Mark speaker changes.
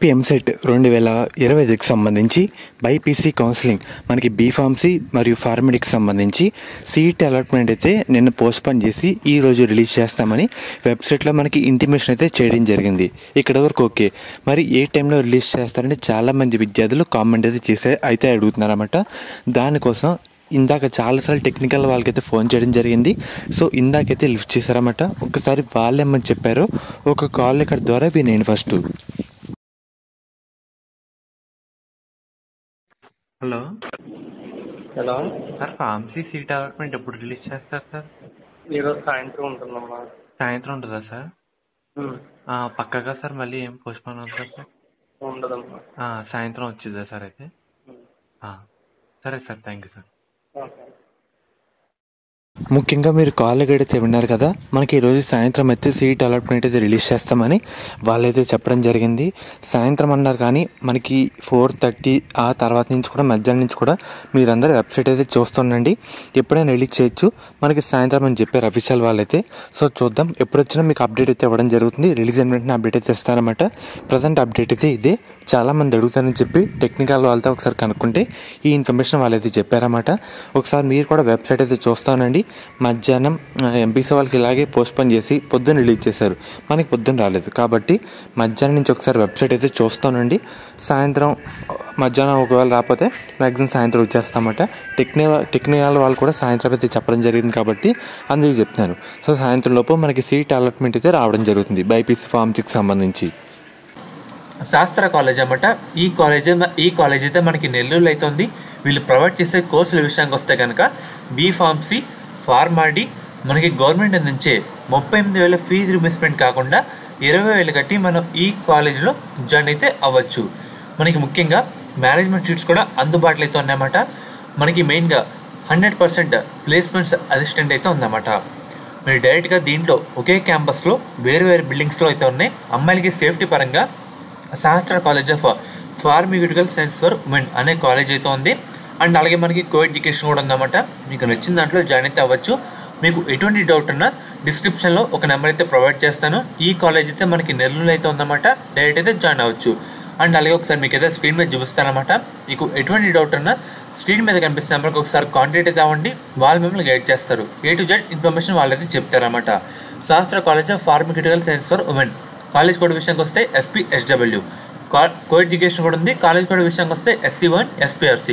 Speaker 1: AP EAMCET 2025కి సంబంధించి BiPC counselling మనకి B Pharmacy మరియు ఫార్మడికి సంబంధించి సీట్ అలాట్మెంట్ అయితే నిన్న పోస్ట్పోన్ చేసి ఈరోజు రిలీజ్ చేస్తామని వెబ్సైట్లో మనకి ఇంటిమేషన్ అయితే చేయడం జరిగింది. ఇక్కడ వరకు ఓకే. మరి ఏ టైంలో రిలీజ్ చేస్తారని చాలామంది విద్యార్థులు కామెంట్ అయితే అడుగుతున్నారన్నమాట. దానికోసం ఇందాక చాలాసార్లు టెక్నికల్ వాళ్ళకైతే ఫోన్ చేయడం జరిగింది. సో ఇందాకైతే లిఫ్ట్ చేశారన్నమాట. ఒకసారి వాళ్ళేమని చెప్పారో ఒక కాల్ ఇక్కడ ద్వారా వినేయండి first.
Speaker 2: Hello
Speaker 3: hello
Speaker 2: sir, pharmacy seat allotment ఎప్పుడు రిలీజ్ చేస్తారు సార్?
Speaker 3: ఈరోజు సాయంత్రం ఉంటుందమ్మా.
Speaker 2: సాయంత్రం ఉంటుందా సార్? పక్కగా సార్ మళ్ళీ ఏం పోస్ట్పోన్ అవుతుందా సార్?
Speaker 3: ఉండదమ్మా.
Speaker 2: సాయంత్రం వచ్చిందా సార్ అయితే? సరే sir, thank you sir.
Speaker 3: Okay.
Speaker 1: ముఖ్యంగా మీరు కాల్ అయితే విన్నారు కదా, మనకి ఈరోజు సాయంత్రం అయితే సీట్ అలాట్మెంట్ అయితే రిలీజ్ చేస్తామని వాళ్ళైతే చెప్పడం జరిగింది. సాయంత్రం అన్నారు కానీ మనకి 4:30 ఆ తర్వాత నుంచి కూడా మధ్యాహ్నం నుంచి కూడా మీరందరూ వెబ్సైట్ అయితే చూస్తుండండి. ఎప్పుడైనా రిలీజ్ చేయొచ్చు. మనకి సాయంత్రం అని చెప్పారు అఫీషియల్ వాళ్ళైతే. సో చూద్దాం, ఎప్పుడు వచ్చినా మీకు అప్డేట్ అయితే ఇవ్వడం జరుగుతుంది. రిలీజ్ అయిన వెంటనే అప్డేట్ అయితే ఇస్తారన్నమాట. ప్రజెంట్ అప్డేట్ అయితే ఇదే. చాలామంది అడుగుతారని చెప్పి టెక్నికల్ వాళ్ళతో ఒకసారి కనుక్కుంటే ఈ ఇన్ఫర్మేషన్ వాళ్ళైతే చెప్పారన్నమాట. ఒకసారి మీరు కూడా వెబ్సైట్ అయితే చూస్తానండి. మధ్యాహ్నం ఎంపీసీ వాళ్ళకి ఇలాగే పోస్ట్పోన్ చేసి పొద్దున్న రిలీజ్ చేశారు. మనకి పొద్దున్న రాలేదు కాబట్టి మధ్యాహ్నం నుంచి ఒకసారి వెబ్సైట్ అయితే చూస్తానండి. సాయంత్రం మధ్యాహ్నం ఒకవేళ రాకపోతే మ్యాక్సిమం సాయంత్రం వచ్చేస్తామన్నమాట. టెక్నికల్ వాళ్ళు కూడా సాయంత్రం అయితే చెప్పడం జరిగింది కాబట్టి అందుకు చెప్తున్నారు. సో సాయంత్రం లోపు మనకి సీట్ అలాట్మెంట్ అయితే రావడం జరుగుతుంది బైపీసీ ఫార్మసీకి సంబంధించి.
Speaker 4: శాస్త్ర కాలేజ్ అన్నమాట. ఈ కాలేజ్ అయితే మనకి నెల్లూరులో అయితే ఉంది. వీళ్ళు ప్రొవైడ్ చేసే కోర్సుల విషయానికి వస్తే కనుక బీఫార్మసీ, ఫార్మాడీ మనకి గవర్నమెంట్ నుంచే 38,000 ఫీజు రిమర్స్మెంట్ కాకుండా 20,000 కట్టి మనం ఈ కాలేజ్లో జాయిన్ అయితే అవ్వచ్చు. మనకి ముఖ్యంగా మేనేజ్మెంట్ సీట్స్ కూడా అందుబాటులో అయితే ఉన్నాయన్నమాట. మనకి మెయిన్గా 100% ప్లేస్మెంట్స్ అసిస్టెంట్ అయితే ఉందన్నమాట. మీరు డైరెక్ట్గా దీంట్లో ఒకే క్యాంపస్లో వేరు బిల్డింగ్స్లో అయితే ఉన్నాయి. అమ్మాయిలకి సేఫ్టీ పరంగా శాస్త్ర college of pharmaceutical science for women అనే కాలేజ్ అయితే ఉంది. అండ్ అలాగే మనకి కో ఎడ్యుకేషన్ కూడా ఉందన్నమాట. మీకు నచ్చిన దాంట్లో జాయిన్ అయితే అవ్వచ్చు. మీకు ఎటువంటి డౌట్ ఉన్నా డిస్క్రిప్షన్లో ఒక నెంబర్ అయితే ప్రొవైడ్ చేస్తాను. ఈ కాలేజ్ అయితే మనకి నెల్లూరులో అయితే ఉందన్నమాట. డైరెక్ట్ అయితే జాయిన్ అవ్వచ్చు. అండ్ అలాగే ఒకసారి మీకు అయితే స్క్రీన్ మీద చూపిస్తానమాట. మీకు ఎటువంటి డౌట్ ఉన్నా స్క్రీన్ మీద కనిపిస్తున్న నెంబర్కి ఒకసారి కాంటాక్ట్ అయితే అవ్వండి. వాళ్ళు మిమ్మల్ని గైడ్ చేస్తారు. A to Z ఇన్ఫర్మేషన్ వాళ్ళైతే చెప్తారన్నమాట. శాస్త్ర college of pharmaceutical science for women. College code విషయానికి వస్తే SPSW. కో ఎడ్యుకేషన్ కూడా ఉంది. కాలేజ్ కోడ్ విషయానికి వస్తే SC1 SPRC.